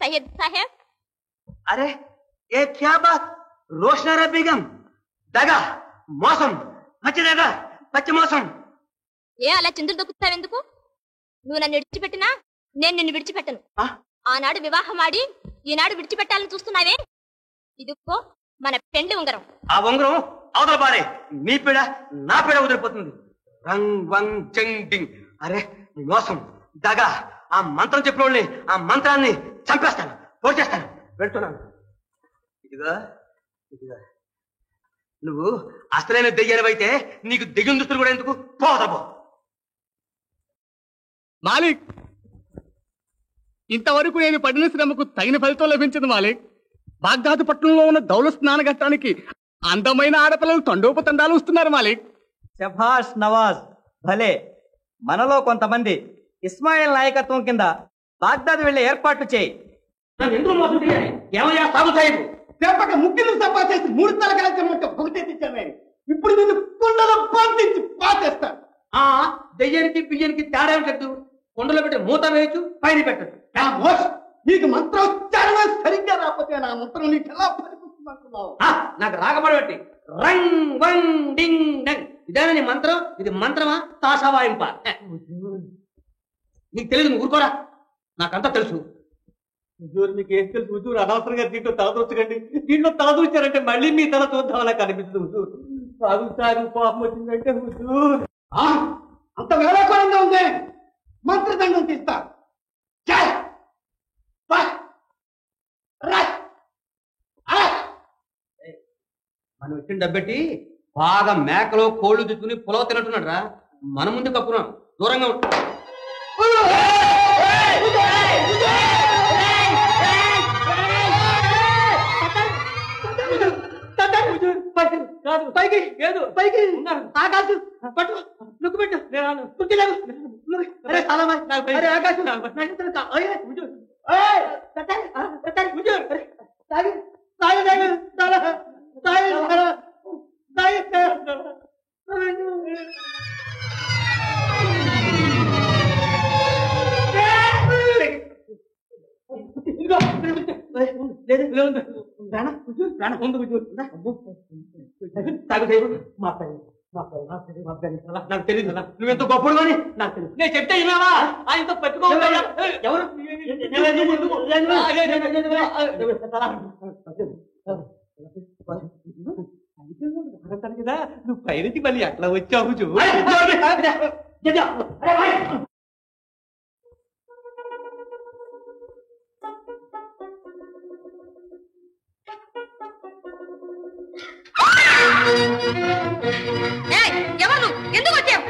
సయ్యద్ సాహెబ్. అరే ఏ క్యా బాత్ రోషనారా బేగం. దగా, మోసం, పచ్చి దగా, పచ్చి మోసం. ఏ అలా చిందులు దొక్కుతావెందుకు? నువ్వు నన్ను విడిచిపెట్టినా నేను నిన్ను విడిచిపెట్టను. ఆనాడు వివాహం ఆడి ఈనాడు విడిచిపెట్టాలని చూస్తున్నావే, ఇదిగో మన పెండి ఉంగరం. ఆ ఉంగరం అవతల పారే. నీ పీడ నా పీడ వదిలిపోతుంది. రంగ్ వంగ్ చెంగ్ డింగ్. అరే మోసం, దగా, ఆ మంత్రం చెప్పిన వాళ్ళని, ఆ మంత్రాన్ని చంపేస్తాను, పోచేస్తాను. వెళ్తున్నాను. ఇదిగో ఇదిగో, నువ్వు అసలైన దెయ్యానివైతే నీకు దెయ్యం దుస్తులు కూడా ఎందుకు? పోదబో. మాలిక్, ఇంతవరకు నేను పడిన శ్రమకు తగిన ఫలితం లభించింది మాలిక్. బాగ్దాదు పట్టణంలో ఉన్న దౌల స్నానఘట్టానికి అందమైన ఆడపిల్లలు తండోపతండాలు వస్తున్నారు మాలిక్. శభాష్ నవాజ్, భలే. మనలో కొంతమంది ఇస్మాయిల్ నాయకత్వం కింద బాగ్దాదు వెళ్లే ఏర్పాట్లు చేయి. ముఖ్యులు సభ చేసి 3 తలకాయలు చెమ్మంటే ఒకటే తెచ్చామే. ఇప్పుడు నిన్ను కుండలో పంపించి పాతేస్తాను. దెయ్యానికి బియ్యానికి తేడా పెట్టద్దు. కొండలో పెట్టి మూత వేయచ్చు, పైన పెట్టదు. నీకు మంత్రోచ్చారణ సరిగ్గా రాకపోతే నా మంత్రం నీకు ఎలా పనికొస్తుందంటున్నావు? నాకు రాకబడబట్టి రంగ్ వంగ్ డింగ్ డంగ్. ఇదేనా నీ మంత్రం? ఇది మంత్రమా తాసావాయింప? నీకు తెలియదు, నువ్వు ఊరుకోరా. నాకంతా తెలుసు. హుజూర్ మీకు ఏం తెలుసు హుజూర్? అనవసరంగా దీంట్లో తలదూర్చకండి. దీంట్లో తలదూర్చారంటే మళ్ళీ మీ తల చూద్దామని కనిపిస్తుంది హుజూర్. తాగుతారు పాపం వచ్చిందంటే హుజూర్ అంత వేళాకోళంగా ఉంది. మంత్రదండం తీస్తా. మనం ఇచ్చిన డబ్బెట్టి బాగా మేకలో కోళ్లు తెచ్చుకుని పొలవ తినట్టున్నాడు రా. మన ముందు కప్పున్నాం, దూరంగా ఉంటా. పైకి ఏదో పైకి ఆకాశం పట్టు, నువ్వు పెట్టు. నాకు తెలియదు, నువ్వెంత గొప్పడు అని నాకు తెలియదు. నేను చెప్తే విన్నావా? ఆయనతో పెట్టుకోవాలి. ఎవరు కదా నువ్వు పైకి మళ్ళీ అట్లా వచ్చావు. ఎవరు ఎందుకు వచ్చావు?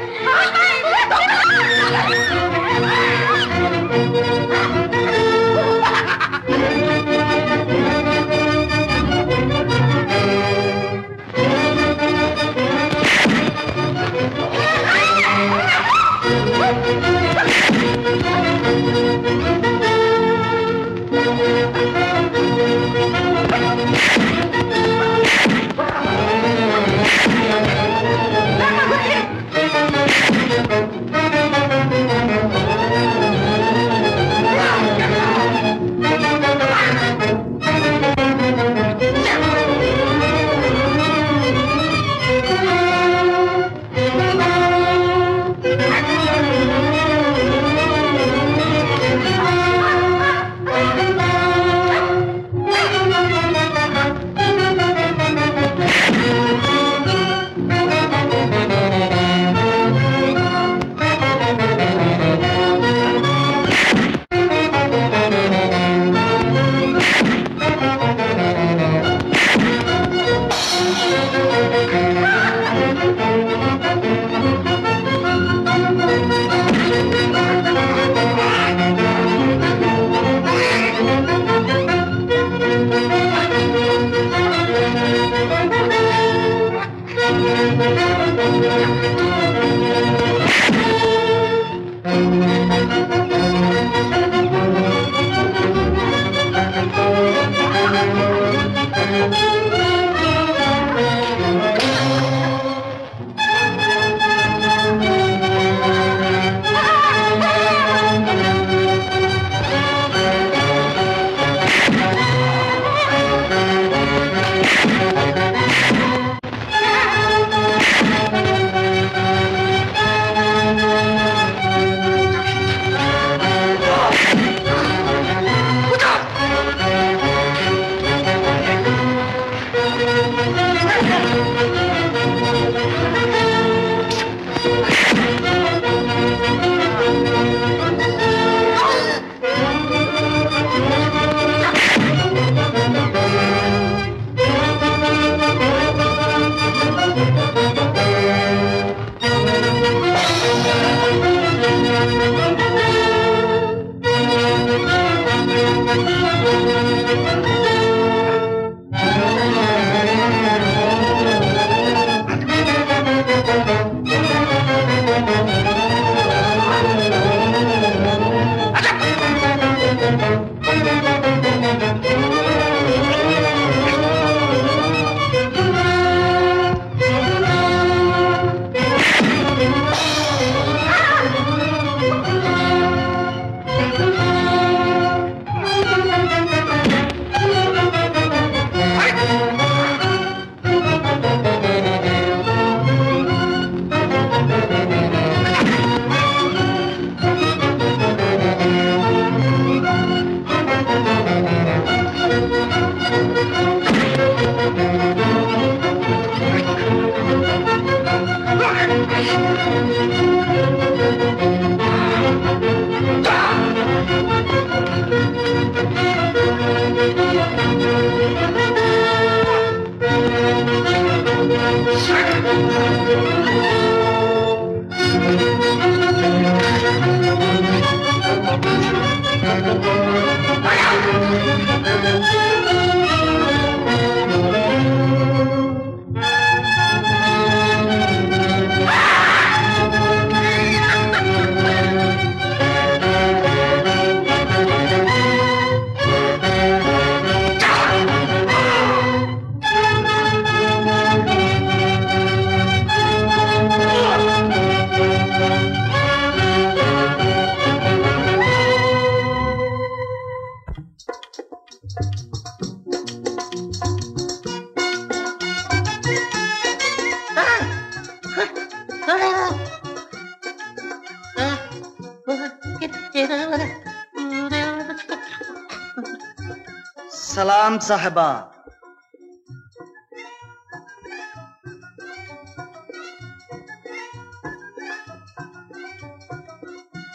సలాం సాహబా.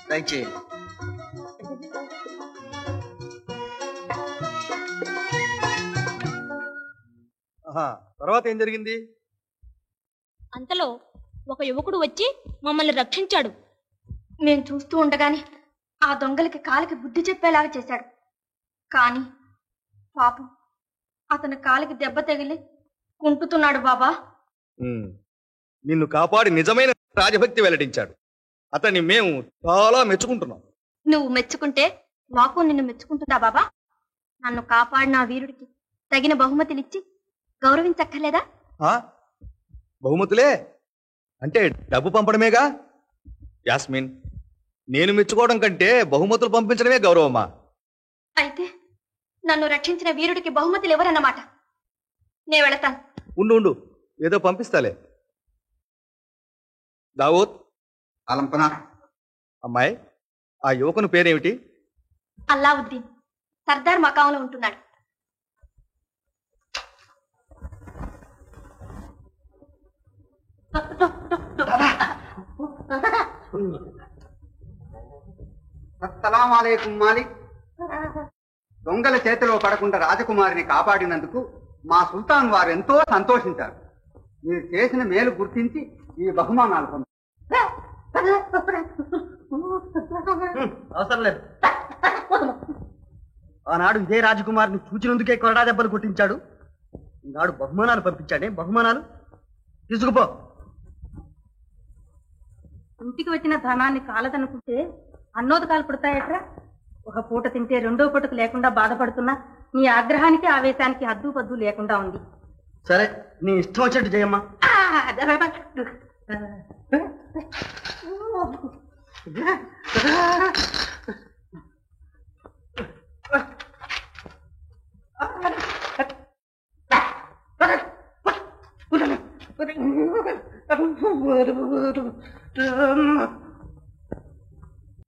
దయచేయండి. తర్వాత ఏం జరిగింది? అంతలో ఒక యువకుడు వచ్చి మమ్మల్ని రక్షించాడు. మేము చూస్తూ ఉండగానే ఆ దొంగలకి కాలికి బుద్ధి చెప్పేలాగా చేశాడు. కానీ పాపం అతని కాలికి దెబ్బ తగిలి కుంటుతున్నాడు బాబా. నిన్ను కాపాడి నిజమైన రాజభక్తి వెల్లడించాడు. అతన్ని మేము చాలా మెచ్చుకుంటున్నాం. నువ్వు మెచ్చుకుంటే మాకు నిన్ను మెచ్చుకుంటుందా బాబా? నన్ను కాపాడిన ఆ వీరుడికి తగిన బహుమతినిచ్చి గౌరవించక్కర్లేదా? బహుమతులే అంటే డబ్బు పంపడమేగా. యాస్మిన్, నేను మెచ్చుకోవడం కంటే బహుమతులు పంపించడమే గౌరవమా? అయితే నన్ను రక్షించిన వీరుడికి బహుమతులు ఎవరన్నమాట? నే వెళతాను. ఉండు, ఏదో పంపిస్తాలే. దావూద్, అలంపన. అమ్మాయి, ఆ యువకుని పేరేమిటి? అల్లావుద్దీన్. సర్దార్ మకాంలో ఉంటున్నాడు. అస్సలాముఅలైకుం మాలిక్. దొంగల చేతిలో పడకుండా రాజకుమారిని కాపాడినందుకు మా సుల్తాన్ వారు ఎంతో సంతోషించారు. మీరు చేసిన మేలు గుర్తించి ఈ బహుమానాలు పొందారు. అవసరం లేదు. ఆనాడు ఇదే రాజకుమారిని చూచినందుకే కొరడా దెబ్బలు కొట్టించాడు. ఈనాడు బహుమానాలు పంపించాడే. బహుమానాలు తీసుకుపో. ఇంటికి వచ్చిన ధనాన్ని కాలదనుకుంటే అన్నోదకాలు పుడతాయట్రా. ఒక పూట తింటే రెండో పూటకు లేకుండా బాధపడుతున్నా నీ ఆగ్రహానికి ఆవేశానికి హద్దు పద్దు లేకుండా ఉంది. సరే, నీ ఇష్టం వచ్చేట్టు చేయమ్మా.